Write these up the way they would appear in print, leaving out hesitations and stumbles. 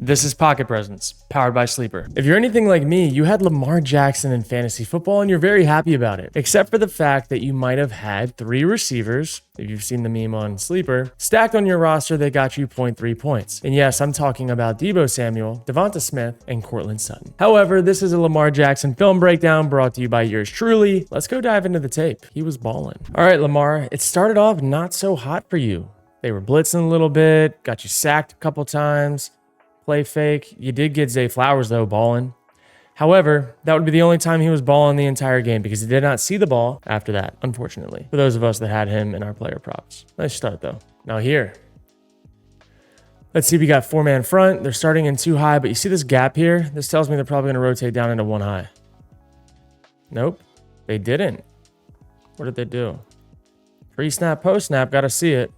This is Pocket Presents, powered by Sleeper. If you're anything like me, you had Lamar Jackson in fantasy football and you're very happy about it, except for the fact that you might have had 3 receivers, if you've seen the meme on Sleeper, stacked on your roster that got you 0.3 points. And yes, I'm talking about Deebo Samuel, Devonta Smith, and Courtland Sutton. However, this is a Lamar Jackson film breakdown brought to you by yours truly. Let's go dive into the tape. He was balling. All right, Lamar, it started off not so hot for you. They were blitzing a little bit, got you sacked a couple times. Play fake. You did get Zay Flowers, though, balling. However, that would be the only time he was balling the entire game because he did not see the ball after that, unfortunately, for those of us that had him in our player props. Nice start, though. Now here. Let's see, we got 4-man front. They're starting in 2 high, but you see this gap here? This tells me they're probably going to rotate down into 1 high. Nope, they didn't. What did they do? Pre-snap, post-snap, got to see it.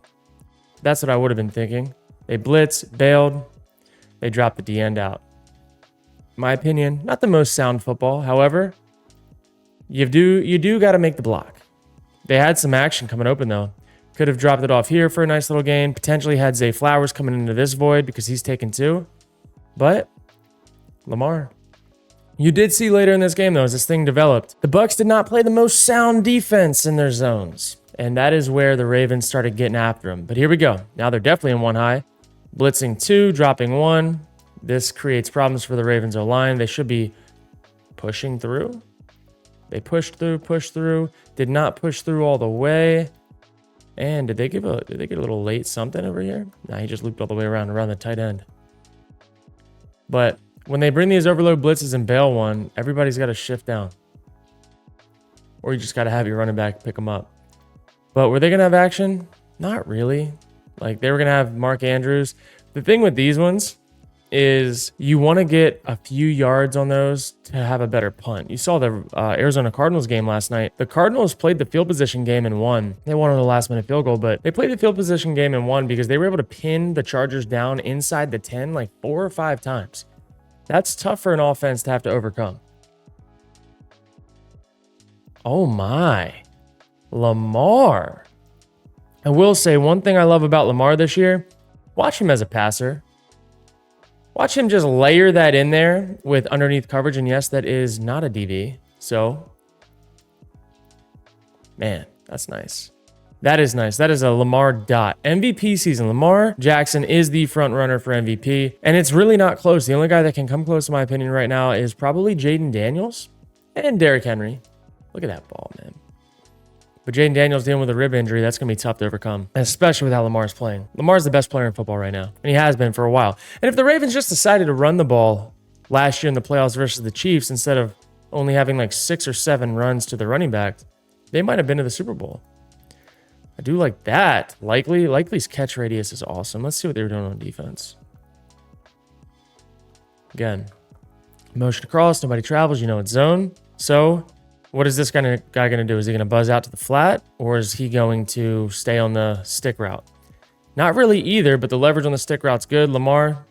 That's what I would have been thinking. They blitzed, bailed. They dropped the D end out. My opinion, not the most sound football. However, you do got to make the block. They had some action coming open, though. Could have dropped it off here for a nice little gain. Potentially had Zay Flowers coming into this void because he's taken 2. But Lamar. You did see later in this game, though, as this thing developed, the Bucs did not play the most sound defense in their zones. And that is where the Ravens started getting after them. But here we go. Now they're definitely in 1 high. Blitzing 2, dropping 1. This creates problems for the Ravens O-line. They should be pushing through. They pushed through, did not push through all the way. And did they get a little late something over here? Nah, he just looped all the way around the tight end. But when they bring these overload blitzes and bail one, everybody's got to shift down. Or you just got to have your running back pick them up. But were they going to have action? Not really. Like, they were going to have Mark Andrews. The thing with these ones is you want to get a few yards on those to have a better punt. You saw the Arizona Cardinals game last night. The Cardinals played the field position game and won. They won on a last-minute field goal, but they played the field position game and won because they were able to pin the Chargers down inside the 10 like 4 or 5 times. That's tough for an offense to have to overcome. Oh my. Lamar. I will say one thing I love about Lamar this year, watch him as a passer. Watch him just layer that in there with underneath coverage. And yes, that is not a DB. So, man, that's nice. That is nice. That is a Lamar dot. MVP season. Lamar Jackson is the front runner for MVP. And it's really not close. The only guy that can come close, in my opinion, right now is probably Jaden Daniels and Derrick Henry. Look at that ball, man. But Jaden Daniels dealing with a rib injury, that's going to be tough to overcome, especially with how Lamar's playing. Lamar's the best player in football right now, and he has been for a while. And if the Ravens just decided to run the ball last year in the playoffs versus the Chiefs instead of only having like 6 or 7 runs to the running back, they might have been to the Super Bowl. I do like that. Likely's catch radius is awesome. Let's see what they were doing on defense. Again, motion across, nobody travels, you know it's zone. So what is this guy going to do? Is he going to buzz out to the flat, or is he going to stay on the stick route? Not really either, but the leverage on the stick route's good. Lamar,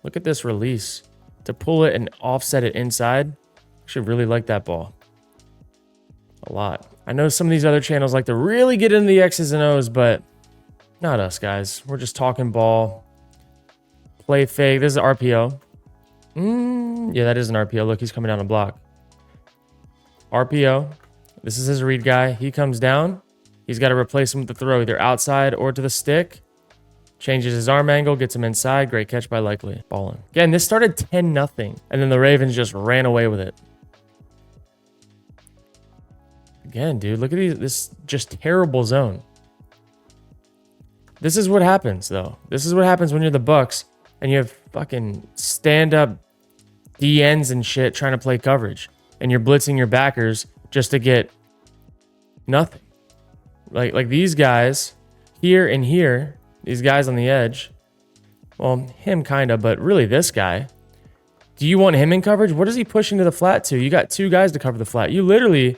look at this release. To pull it and offset it inside, actually really like that ball. A lot. I know some of these other channels like to really get into the X's and O's, but not us, guys. We're just talking ball. Play fake. This is RPO. Yeah, that is an RPO. Look, he's coming down a block. RPO. This is his read guy. He comes down. He's got to replace him with the throw, either outside or to the stick. Changes his arm angle, gets him inside. Great catch by Likely. Ballin'. Again, this started 10-0, and then the Ravens just ran away with it. Again, dude, look at this just terrible zone. This is what happens, though. This is what happens when you're the Bucs and you have fucking stand-up DNs and shit trying to play coverage. And you're blitzing your backers just to get nothing. Like these guys here and here, these guys on the edge. Well, him kind of, but really this guy. Do you want him in coverage? What is he pushing to the flat to? You got 2 guys to cover the flat. You literally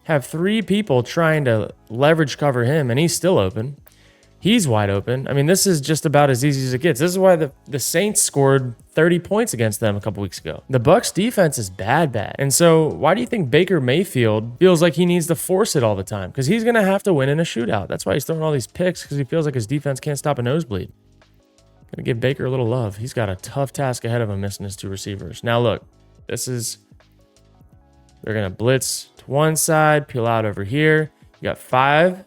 have 3 people trying to leverage cover him, and he's still open. He's wide open. I mean, this is just about as easy as it gets. This is why the Saints scored 30 points against them a couple weeks ago. The Bucs defense is bad. And so why do you think Baker Mayfield feels like he needs to force it all the time? Because he's going to have to win in a shootout. That's why he's throwing all these picks, because he feels like his defense can't stop a nosebleed. Gonna give Baker a little love. He's got a tough task ahead of him missing his 2 receivers. Now look, they're gonna blitz to one side, peel out over here. You got 5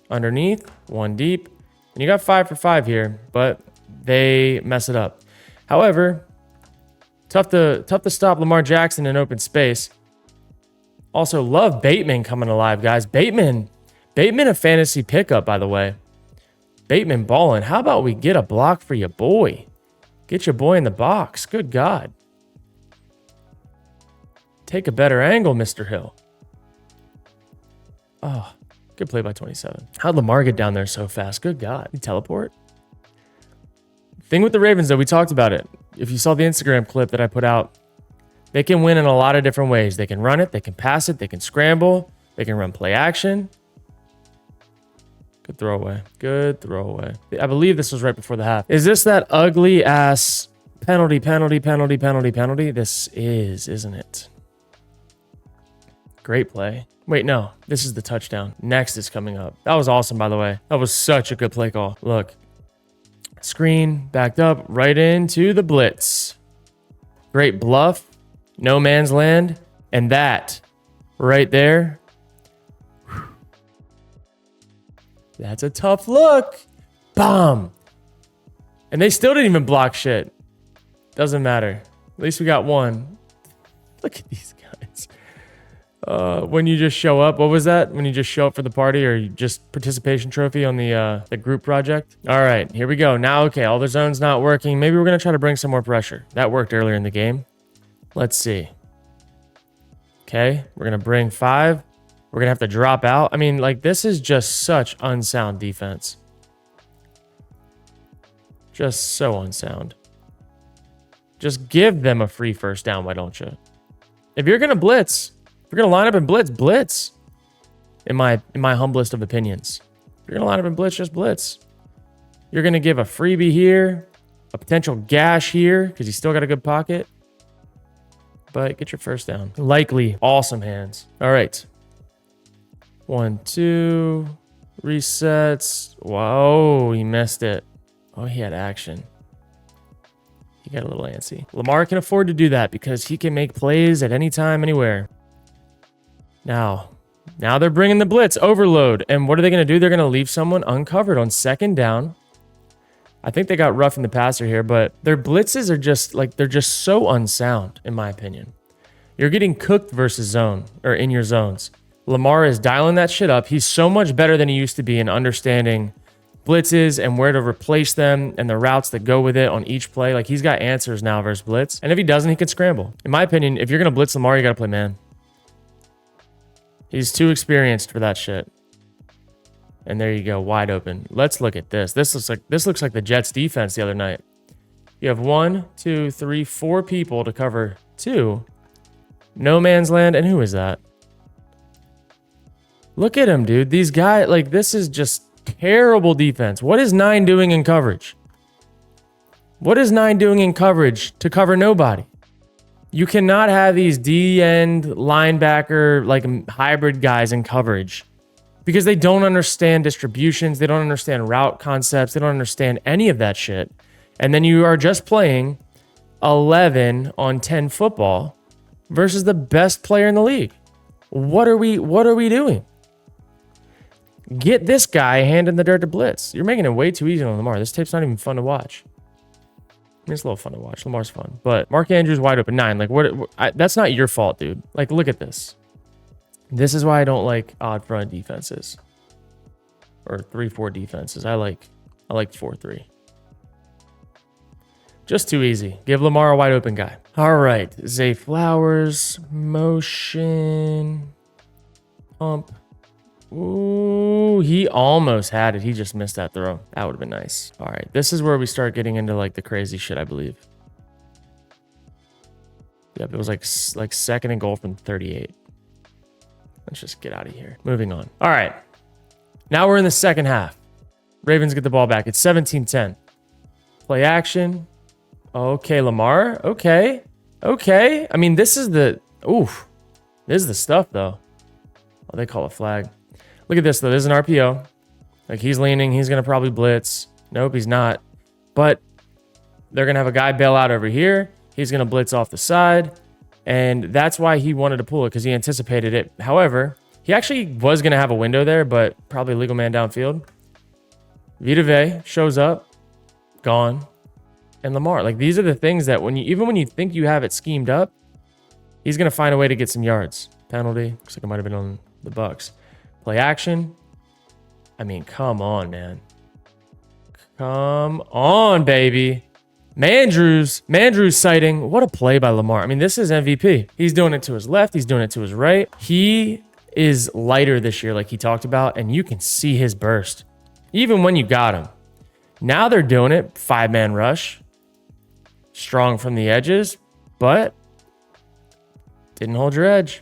underneath, 1 deep, and you got 5 for 5 here, but they mess it up. However, tough to stop Lamar Jackson in open space. Also, love Bateman coming alive, guys. Bateman a fantasy pickup, by the way. Bateman balling. How about we get a block for your boy? Get your boy in the box. Good God. Take a better angle, Mr. Hill. Oh, good play by 27. How'd Lamar get down there so fast? Good God. He teleport? Thing with the Ravens, though, we talked about it. If you saw the Instagram clip that I put out, they can win in a lot of different ways. They can run it, they can pass it, they can scramble, they can run play action. Good throwaway. Good throwaway. I believe this was right before the half. Is this that ugly ass penalty? This is, isn't it? Great play. Wait, no. This is the touchdown. Next is coming up. That was awesome, by the way. That was such a good play call. Look. Screen, backed up, right into the blitz. Great bluff. No man's land. And that right there. That's a tough look. Bomb. And they still didn't even block shit. Doesn't matter. At least we got one. Look at these guys. When you just show up, what was that? When you just show up for the party or you just participation trophy on the group project? All right, here we go. Now, okay, all the zones not working. Maybe we're going to try to bring some more pressure. That worked earlier in the game. Let's see. Okay, we're going to bring 5. We're going to have to drop out. I mean, like, this is just such unsound defense. Just so unsound. Just give them a free first down, why don't you? If you're going to blitz... If you're going to line up and blitz. In my humblest of opinions. If you're going to line up and blitz, just blitz. You're going to give a freebie here. A potential gash here. Because he's still got a good pocket. But get your first down. Likely. Awesome hands. All right. 1, 2. Resets. Whoa. He missed it. Oh, he had action. He got a little antsy. Lamar can afford to do that. Because he can make plays at any time, anywhere. Now they're bringing the blitz overload. And what are they going to do? They're going to leave someone uncovered on second down. I think they got rough in the passer here, but their blitzes are just like, they're just so unsound, in my opinion. You're getting cooked versus zone or in your zones. Lamar is dialing that shit up. He's so much better than he used to be in understanding blitzes and where to replace them and the routes that go with it on each play. Like, he's got answers now versus blitz. And if he doesn't, he can scramble. In my opinion, if you're going to blitz Lamar, you got to play man. He's too experienced for that shit. And there you go, wide open. Let's look at this. This looks like the Jets defense the other night. You have 1, 2, 3, 4 people to cover 2. No man's land. And who is that? Look at him, dude. These guys, like, this is just terrible defense. What is 9 doing in coverage? What is 9 doing in coverage to cover nobody? You cannot have these D-end linebacker, like, hybrid guys in coverage because they don't understand distributions. They don't understand route concepts. They don't understand any of that shit. And then you are just playing 11 on 10 football versus the best player in the league. What are we doing? Get this guy a hand in the dirt to blitz. You're making it way too easy on Lamar. This tape's not even fun to watch. I mean, it's a little fun to watch. Lamar's fun. But Mark Andrews wide open 9. Like, that's not your fault, dude. Like, look at this. This is why I don't like odd front defenses. Or 3-4 defenses. I like 4-3. Just too easy. Give Lamar a wide open guy. All right. Zay Flowers. Motion. Pump. Ooh, he almost had it. He just missed that throw. That would have been nice. All right. This is where we start getting into like the crazy shit, I believe. Yep, it was like 2nd and goal from 38. Let's just get out of here. Moving on. All right. Now we're in the second half. Ravens get the ball back. It's 17-10. Play action. Okay, Lamar. Okay. I mean, this is the stuff, though. Oh, they call a flag. Look at this, though. There's an RPO. Like, he's leaning. He's going to probably blitz. Nope, he's not. But they're going to have a guy bail out over here. He's going to blitz off the side. And that's why he wanted to pull it, because he anticipated it. However, he actually was going to have a window there, but probably legal man downfield. Vita Vea shows up, gone. And Lamar, like, these are the things that even when you think you have it schemed up, he's going to find a way to get some yards. Penalty. Looks like it might have been on the Bucs. Play action. I mean, come on, man. Come on, baby. Mandrews sighting. What a play by Lamar. I mean, this is MVP. He's doing it to his left. He's doing it to his right. He is lighter this year, like he talked about, and you can see his burst, even when you got him. Now they're doing it. 5-man rush. Strong from the edges, but didn't hold your edge.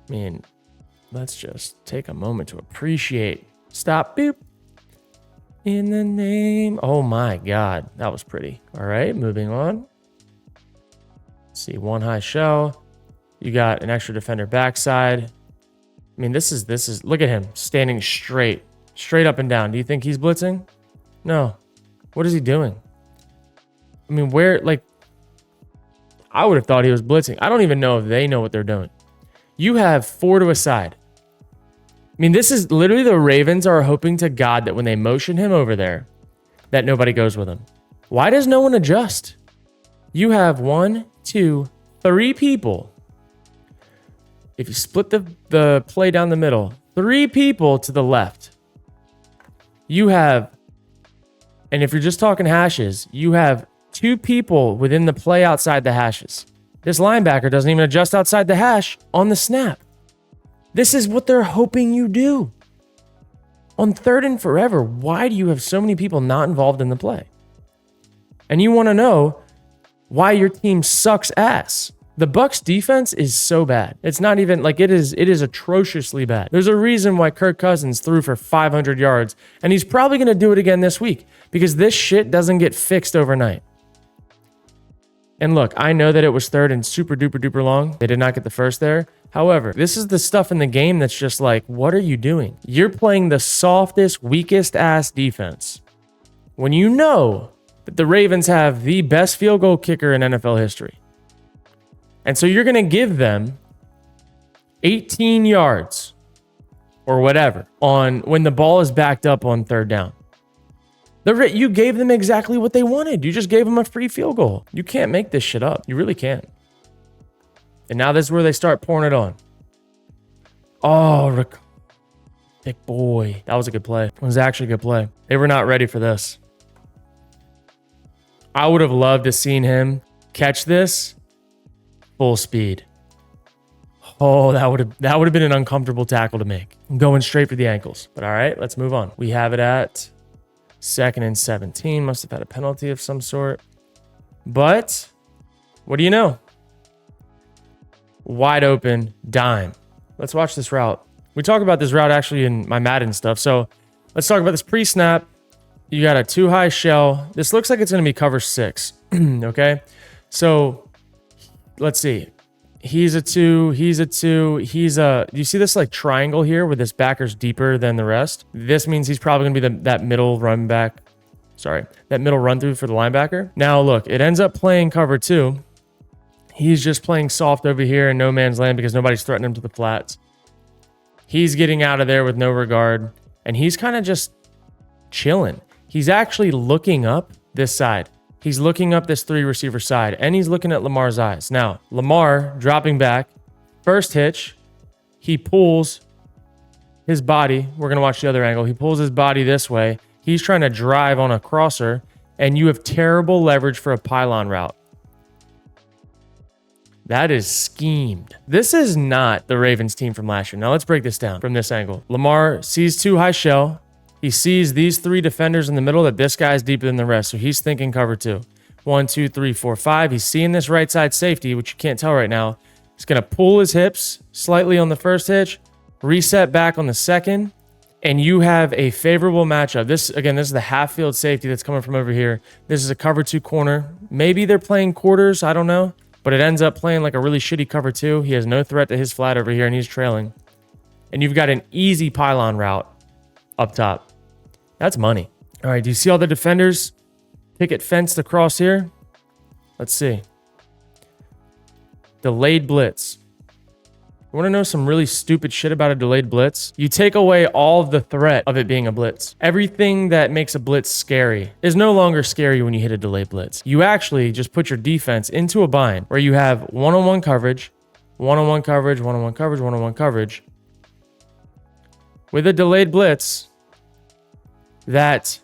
I mean, let's just take a moment to appreciate. Stop. Boop. In the name. Oh my God. That was pretty. All right. Moving on. Let's see. One high shell. You got an extra defender backside. I mean, this is, look at him standing straight up and down. Do you think he's blitzing? No. What is he doing? I mean, I would have thought he was blitzing. I don't even know if they know what they're doing. You have 4 to a side. I mean, this is literally the Ravens are hoping to God that when they motion him over there, that nobody goes with him. Why does no one adjust? You have 1, 2, 3 people. If you split the play down the middle, 3 people to the left. You have, and if you're just talking hashes, you have 2 people within the play outside the hashes. This linebacker doesn't even adjust outside the hash on the snap. This is what they're hoping you do. On 3rd and forever, why do you have so many people not involved in the play? And you want to know why your team sucks ass. The Bucs defense is so bad. It's not even like it is atrociously bad. There's a reason why Kirk Cousins threw for 500 yards, and he's probably going to do it again this week because this shit doesn't get fixed overnight. And look, I know that it was 3rd and super duper duper long. They did not get the first there. However, this is the stuff in the game that's just like, what are you doing? You're playing the softest, weakest ass defense when you know that the Ravens have the best field goal kicker in NFL history. And so you're going to give them 18 yards or whatever on when the ball is backed up on 3rd down. You gave them exactly what they wanted. You just gave them a free field goal. You can't make this shit up. You really can't. And now this is where they start pouring it on. Oh, big boy. That was a good play. It was actually a good play. They were not ready for this. I would have loved to seen him catch this full speed. Oh, that would have been an uncomfortable tackle to make. I'm going straight for the ankles. But all right, let's move on. We have it at 2nd and 17. Must have had a penalty of some sort. But what do you know? Wide open dime. Let's watch this route. We talk about this route actually in my Madden stuff. So let's talk about this pre-snap. You got a 2 high shell. This looks like it's going to be cover 6. Okay. So let's see. He's a 2. He's a 2. Do you see this like triangle here where this backer's deeper than the rest? This means he's probably going to be that middle run back. Sorry, that middle run through for the linebacker. Now look, it ends up playing cover 2. He's just playing soft over here in no man's land because nobody's threatening him to the flats. He's getting out of there with no regard. And he's kind of just chilling. He's actually looking up this side. He's looking up this 3 receiver side. And he's looking at Lamar's eyes. Now, Lamar dropping back. First hitch. He pulls his body. We're going to watch the other angle. He pulls his body this way. He's trying to drive on a crosser. And you have terrible leverage for a pylon route. That is schemed. This is not the Ravens team from last year. Now let's break this down from this angle. Lamar sees 2 high shell. He sees these 3 defenders in the middle that this guy's deeper than the rest. So he's thinking cover 2. 1, 2, 3, 4, 5. He's seeing this right side safety, which you can't tell right now. He's going to pull his hips slightly on the first hitch, reset back on the second, and you have a favorable matchup. This is the half field safety that's coming from over here. This is a cover 2 corner. Maybe they're playing quarters. I don't know. But it ends up playing like a really shitty cover 2. He has no threat to his flat over here, and he's trailing. And you've got an easy pylon route up top. That's money. All right, do you see all the defenders? Picket fenced across here. Let's see. Delayed blitz. You want to know some really stupid shit about a delayed blitz? You take away all of the threat of it being a blitz. Everything that makes a blitz scary is no longer scary when you hit a delayed blitz. You actually just put your defense into a bind where you have one-on-one coverage, one-on-one coverage, one-on-one coverage, one-on-one coverage. With a delayed blitz that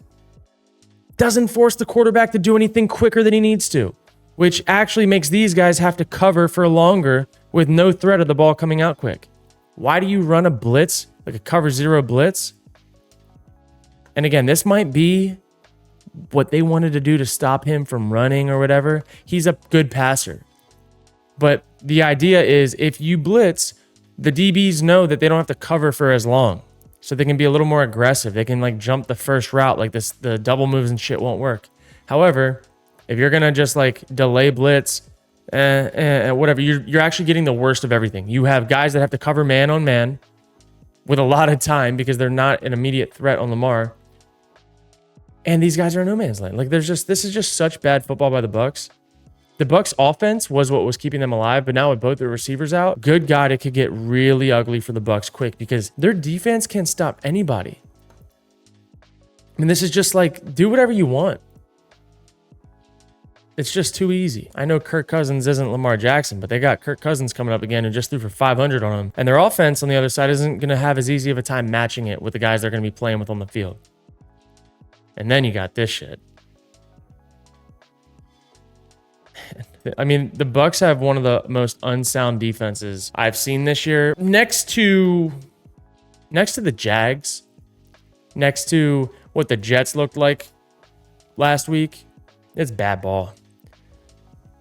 doesn't force the quarterback to do anything quicker than he needs to, which actually makes these guys have to cover for longer with no threat of the ball coming out quick. Why do you run a blitz, like a cover zero blitz? And again, this might be what they wanted to do to stop him from running or whatever. He's a good passer. But the idea is if you blitz, the DBs know that they don't have to cover for as long. So they can be a little more aggressive. They can like jump the first route like this. The double moves and shit won't work. However, if you're going to just like delay blitz, whatever, you're actually getting the worst of everything. You have guys that have to cover man on man with a lot of time because they're not an immediate threat on Lamar. And these guys are in no man's land. Like this is just such bad football by the Bucs. The Bucs offense was what was keeping them alive, but now with both the receivers out, good God, it could get really ugly for the Bucs quick because their defense can't stop anybody. I mean, this is just like, do whatever you want. It's just too easy. I know Kirk Cousins isn't Lamar Jackson, but they got Kirk Cousins coming up again who just threw for 500 on him. And their offense on the other side isn't going to have as easy of a time matching it with the guys they're going to be playing with on the field. And then you got this shit. I mean, the Bucs have one of the most unsound defenses I've seen this year. Next to the Jags, next to what the Jets looked like last week, it's bad ball.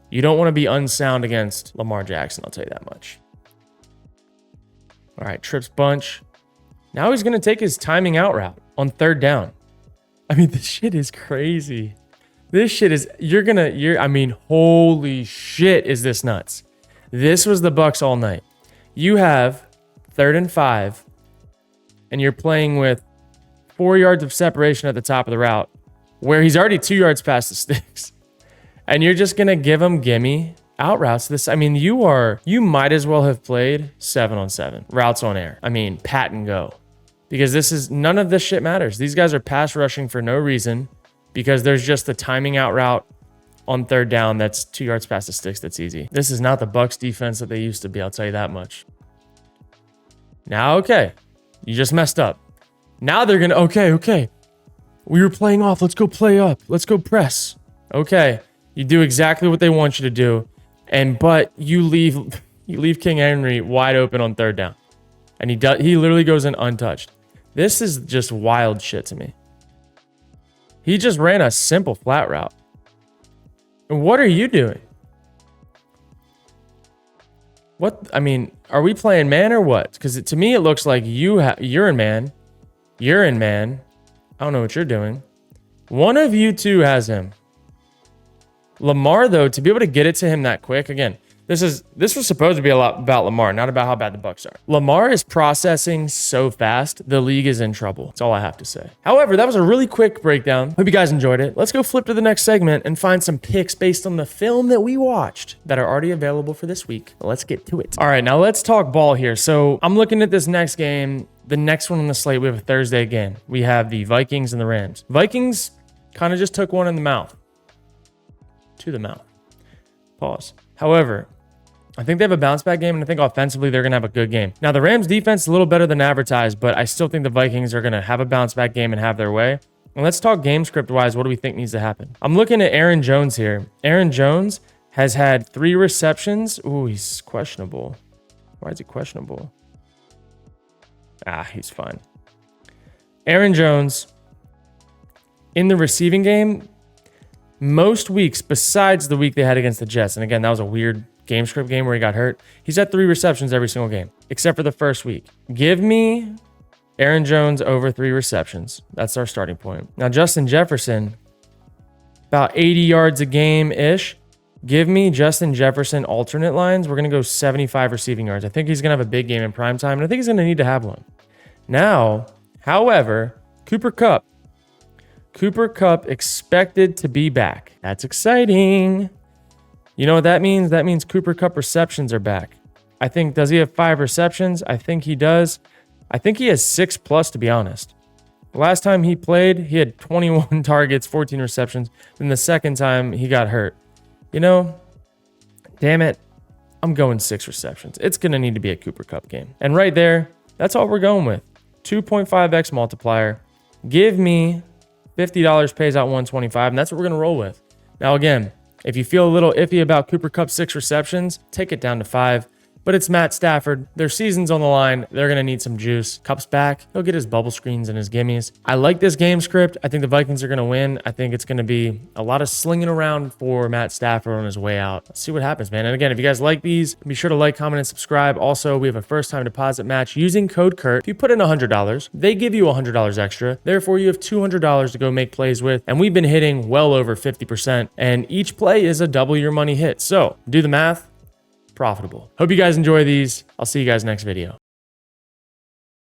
You don't want to be unsound against Lamar Jackson, I'll tell you that much. All right, trips bunch. Now he's going to take his timing out route on third down. I mean, this shit is crazy. This shit is, I mean, holy shit, is this nuts. This was the Bucs all night. You have 3rd and 5, and you're playing with 4 yards of separation at the top of the route, where he's already 2 yards past the sticks. And you're just going to give him gimme out routes. This, I mean, you might as well have played 7-on-7 routes on air. I mean, pat and go. Because none of this shit matters. These guys are pass rushing for no reason because there's just a timing out route on third down that's 2 yards past the sticks. That's easy. This is not the Bucs defense that they used to be. I'll tell you that much. Now, okay. You just messed up. Now they're going to, okay. We were playing off. Let's go play up. Let's go press. Okay. You do exactly what they want you to do. But you leave King Henry wide open on third down. And he literally goes in untouched. This is just wild shit to me. He just ran a simple flat route. And what are you doing? What? I mean, are we playing man or what? Because to me, it looks like you're in man. You're in man. I don't know what you're doing. One of you two has him. Lamar, though, to be able to get it to him that quick, again, this was supposed to be a lot about Lamar, not about how bad the Bucs are. Lamar is processing so fast, the league is in trouble. That's all I have to say. However, that was a really quick breakdown. Hope you guys enjoyed it. Let's go flip to the next segment and find some picks based on the film that we watched that are already available for this week. Let's get to it. All right, now let's talk ball here. So I'm looking at this next game. The next one on the slate, we have a Thursday game. We have the Vikings and the Rams. Vikings kind of just took one in the mouth. To the mouth. Pause. However, I think they have a bounce back game, and I think offensively they're going to have a good game. Now, the Rams defense is a little better than advertised, but I still think the Vikings are going to have a bounce back game and have their way. And let's talk game script wise. What do we think needs to happen? I'm looking at Aaron Jones here. Aaron Jones has had 3 receptions. Ooh, he's questionable. Why is he questionable? He's fine. Aaron Jones in the receiving game, most weeks besides the week they had against the Jets. And again, that was a weird game script game where he got hurt. He's had 3 receptions every single game, except for the first week. Give me Aaron Jones over 3 receptions. That's our starting point. Now, Justin Jefferson, about 80 yards a game-ish. Give me Justin Jefferson alternate lines. We're going to go 75 receiving yards. I think he's going to have a big game in prime time, and I think he's going to need to have one. Now, however, Cooper Kupp Cooper Kupp expected to be back. That's exciting. You know what that means? That means Cooper Kupp receptions are back. I think, does he have 5 receptions? I think he does. I think he has 6+, to be honest. Last time he played, he had 21 targets, 14 receptions. Then the second time he got hurt. You know, damn it. I'm going 6 receptions. It's going to need to be a Cooper Kupp game. And right there, that's all we're going with. 2.5x multiplier. Give me $50 pays out 125, and that's what we're going to roll with. Now, again, if you feel a little iffy about Cooper Kupp's 6 receptions, take it down to 5. But it's Matt Stafford. Their season's on the line. They're going to need some juice. Kupp's back. He'll get his bubble screens and his gimmies. I like this game script. I think the Vikings are going to win. I think it's going to be a lot of slinging around for Matt Stafford on his way out. Let's see what happens, man. And again, if you guys like these, be sure to like, comment, and subscribe. Also, we have a first-time deposit match using code KURT. If you put in $100, they give you $100 extra. Therefore, you have $200 to go make plays with. And we've been hitting well over 50%. And each play is a double your money hit. So do the math. Profitable. Hope you guys enjoy these. I'll see you guys next video.